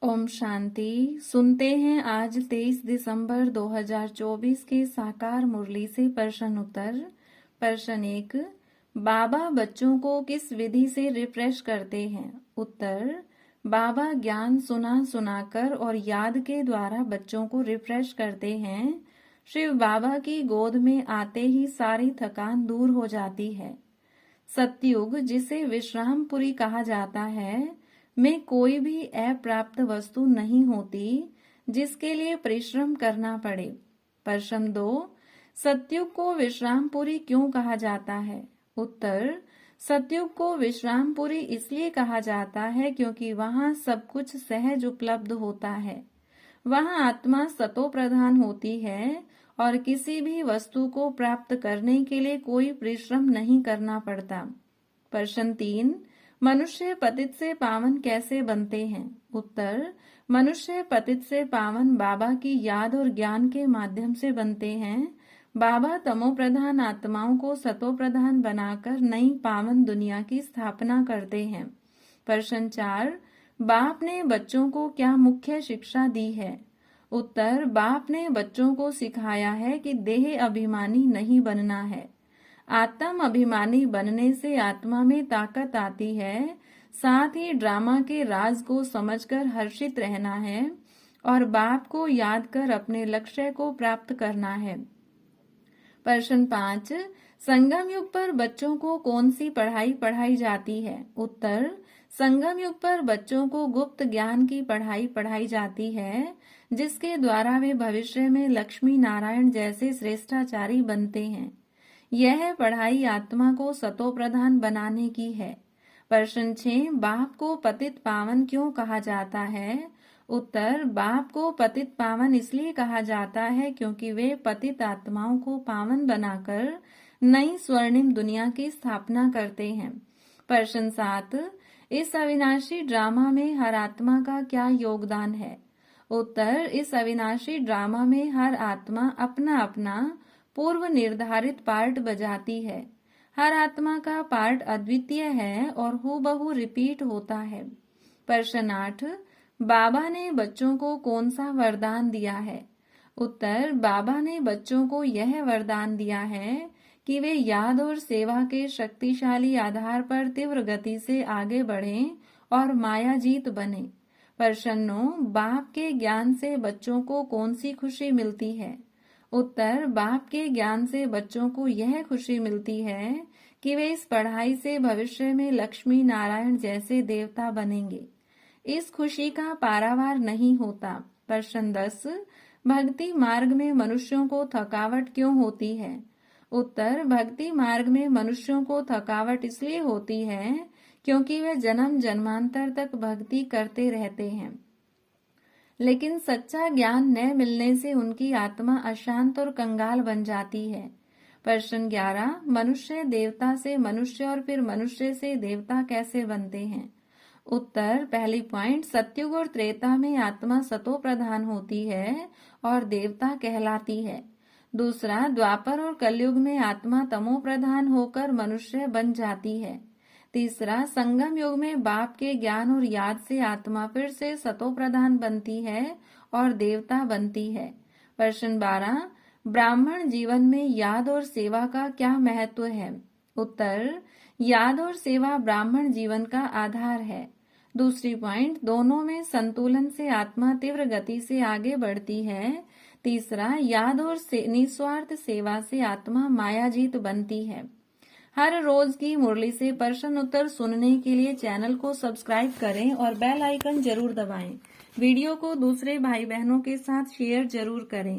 ओम शांति। सुनते हैं आज 23 दिसंबर 2024 के साकार मुरली से प्रश्न उत्तर। प्रश्न 1, बाबा बच्चों को किस विधि से रिफ्रेश करते हैं? उत्तर, बाबा ज्ञान सुना सुनाकर और याद के द्वारा बच्चों को रिफ्रेश करते हैं। शिव बाबा की गोद में आते ही सारी थकान दूर हो जाती है। सतयुग, जिसे विश्रामपुरी कहा जाता है, में कोई भी अप्राप्त वस्तु नहीं होती जिसके लिए परिश्रम करना पड़े। प्रश्न 2, सतयुग को विश्रामपुरी क्यों कहा जाता है? उत्तर, सतयुग को विश्रामपुरी इसलिए कहा जाता है क्योंकि वहां सब कुछ सहज उपलब्ध होता है। वहां आत्मा सतो प्रधान होती है और किसी भी वस्तु को प्राप्त करने के लिए कोई परिश्रम नहीं करना पड़ता। प्रश्न 3, मनुष्य पतित से पावन कैसे बनते हैं? उत्तर, मनुष्य पतित से पावन बाबा की याद और ज्ञान के माध्यम से बनते हैं। बाबा तमो प्रधान आत्माओं को सतो प्रधान बनाकर नई पावन दुनिया की स्थापना करते हैं। प्रश्न 4, बाप ने बच्चों को क्या मुख्य शिक्षा दी है? उत्तर, बाप ने बच्चों को सिखाया है कि देह अभिमानी नहीं बनना है। आत्म अभिमानी बनने से आत्मा में ताकत आती है। साथ ही ड्रामा के राज को समझकर हर्षित रहना है और बाप को याद कर अपने लक्ष्य को प्राप्त करना है। प्रश्न 5, संगम युग पर बच्चों को कौन सी पढ़ाई पढ़ाई जाती है? उत्तर, संगम युग पर बच्चों को गुप्त ज्ञान की पढ़ाई पढ़ाई जाती है, जिसके द्वारा वे भविष्य में लक्ष्मी नारायण जैसे श्रेष्ठाचारी बनते हैं। यह पढ़ाई आत्मा को सतो प्रधान बनाने की है। प्रश्न 6, बाप को पतित पावन क्यों कहा जाता है? उत्तर, बाप को पतित पावन इसलिए कहा जाता है क्योंकि वे पतित आत्माओं को पावन बनाकर नई स्वर्णिम दुनिया की स्थापना करते हैं। प्रश्न 7, इस अविनाशी ड्रामा में हर आत्मा का क्या योगदान है? उत्तर, इस अविनाशी ड्रामा में हर आत्मा अपना अपना पूर्व निर्धारित पार्ट बजाती है। हर आत्मा का पार्ट अद्वितीय है और हूबहू रिपीट होता है। प्रश्न 8, बाबा ने बच्चों को कौन सा वरदान दिया है? उत्तर, बाबा ने बच्चों को यह वरदान दिया है कि वे याद और सेवा के शक्तिशाली आधार पर तीव्र गति से आगे बढ़ें और मायाजीत बने। प्रश्न 9, बाप के ज्ञान से बच्चों को कौन सी खुशी मिलती है? उत्तर, बाप के ज्ञान से बच्चों को यह खुशी मिलती है कि वे इस पढ़ाई से भविष्य में लक्ष्मी नारायण जैसे देवता बनेंगे। इस खुशी का पारावार नहीं होता। प्रश्न 10, भक्ति मार्ग में मनुष्यों को थकावट क्यों होती है? उत्तर, भक्ति मार्ग में मनुष्यों को थकावट इसलिए होती है क्योंकि वे जन्म जन्मांतर तक भक्ति करते रहते हैं, लेकिन सच्चा ज्ञान न मिलने से उनकी आत्मा अशांत और कंगाल बन जाती है। प्रश्न 11, मनुष्य देवता से मनुष्य और फिर मनुष्य से देवता कैसे बनते हैं? उत्तर, पहली पॉइंट, सतयुग और त्रेता में आत्मा सतो प्रधान होती है और देवता कहलाती है। दूसरा, द्वापर और कलयुग में आत्मा तमो प्रधान होकर मनुष्य बन जाती है। तीसरा, संगम युग में बाप के ज्ञान और याद से आत्मा फिर से सतो प्रधान बनती है और देवता बनती है। प्रश्न 12, ब्राह्मण जीवन में याद और सेवा का क्या महत्व है? उत्तर, याद और सेवा ब्राह्मण जीवन का आधार है। दूसरी पॉइंट, दोनों में संतुलन से आत्मा तीव्र गति से आगे बढ़ती है। तीसरा, याद और निस्वार्थ सेवा से आत्मा मायाजीत बनती है। हर रोज की मुरली से प्रश्न उत्तर सुनने के लिए चैनल को सब्सक्राइब करें और बेल आइकन जरूर दबाएं। वीडियो को दूसरे भाई बहनों के साथ शेयर जरूर करें।